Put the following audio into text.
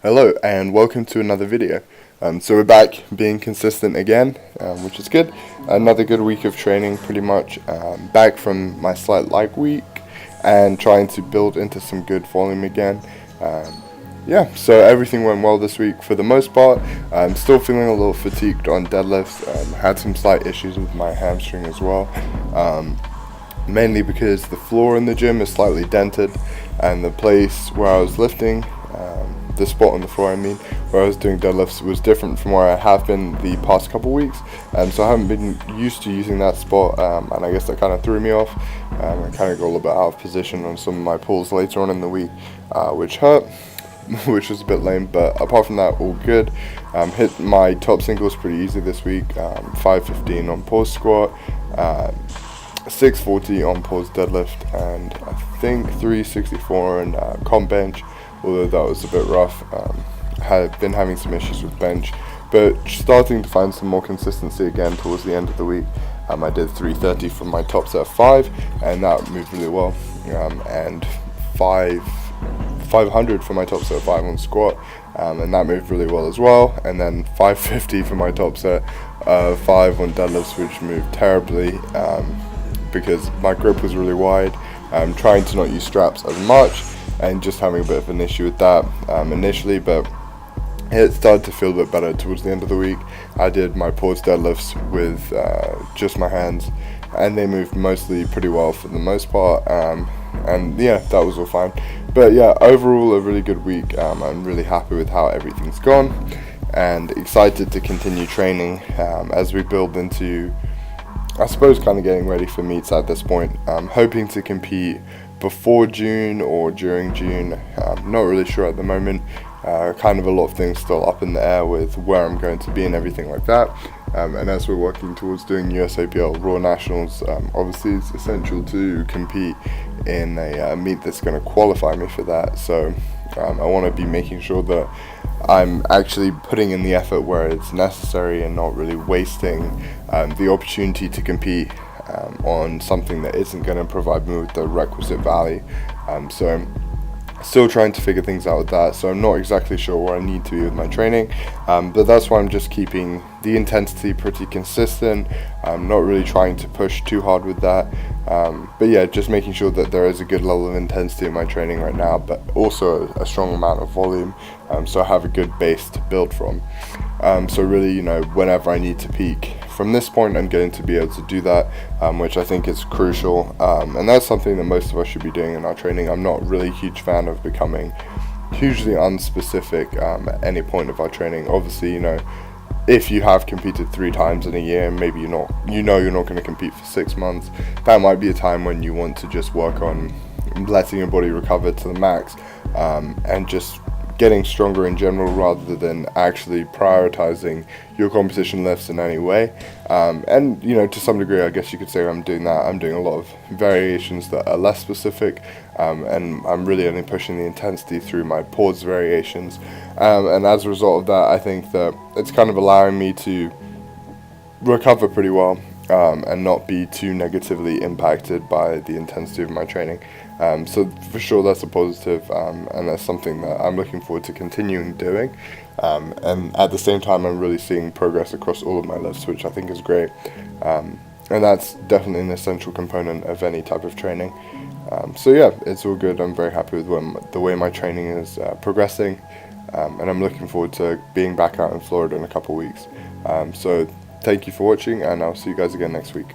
Hello and welcome to another video. So we're back being consistent again, which is good. Another good week of training pretty much. Back from my slight lag week and trying to build into some good volume again. Yeah, so everything went well this week for the most part. I'm still feeling a little fatigued on deadlifts. Had some slight issues with my hamstring as well. Mainly because the floor in the gym is slightly dented and the place where I was lifting, the spot on the floor where I was doing deadlifts was different from where I have been the past couple weeks, so I haven't been used to using that spot, and I guess that kind of threw me off. I kind of got a little bit out of position on some of my pulls later on in the week, which hurt, which was a bit lame, but apart from that, all good. Hit my top singles pretty easy this week, 515 on pause squat, 640 on pause deadlift, and I think 364 on comp bench, although that was a bit rough. Had been having some issues with bench, but starting to find some more consistency again towards the end of the week. I did 330 from my top set of 5, and that moved really well, and 500 for my top set of 5 on squat, and that moved really well as well, and then 550 for my top set of 5 on deadlifts, which moved terribly, because my grip was really wide. I'm trying to not use straps as much and just having a bit of an issue with that initially, but it started to feel a bit better towards the end of the week. I did my pause deadlifts with just my hands, and they moved mostly pretty well for the most part, and yeah, that was all fine. But yeah, overall a really good week. I'm really happy with how everything's gone and excited to continue training as we build into, I suppose, kind of getting ready for meets at this point. I'm hoping to compete before June or during June. Not really sure at the moment. Kind of a lot of things still up in the air with where I'm going to be and everything like that. And as we're working towards doing USAPL Raw Nationals, obviously it's essential to compete in a meet that's going to qualify me for that. So I want to be making sure that I'm actually putting in the effort where it's necessary and not really wasting the opportunity to compete on something that isn't going to provide me with the requisite value. So I'm still trying to figure things out with that, so I'm not exactly sure where I need to be with my training, but that's why I'm just keeping the intensity pretty consistent. I'm not really trying to push too hard with that, but yeah, just making sure that there is a good level of intensity in my training right now, but also a strong amount of volume, so I have a good base to build from. So really, whenever I need to peak from this point, I'm going to be able to do that, which I think is crucial, and that's something that most of us should be doing in our training. I'm not really a huge fan of becoming hugely unspecific at any point of our training. Obviously, if you have competed 3 times in a year and maybe you're not going to compete for 6 months, that might be a time when you want to just work on letting your body recover to the max, and just getting stronger in general rather than actually prioritizing your competition lifts in any way. And to some degree, I guess you could say I'm doing that. I'm doing a lot of variations that are less specific, and I'm really only pushing the intensity through my pause variations, and as a result of that, I think that it's kind of allowing me to recover pretty well, and not be too negatively impacted by the intensity of my training. So for sure that's a positive, and that's something that I'm looking forward to continuing doing, and at the same time I'm really seeing progress across all of my lifts, which I think is great, and that's definitely an essential component of any type of training. So yeah, it's all good. I'm very happy with the way my training is progressing, and I'm looking forward to being back out in Florida in a couple weeks. So thank you for watching, and I'll see you guys again next week.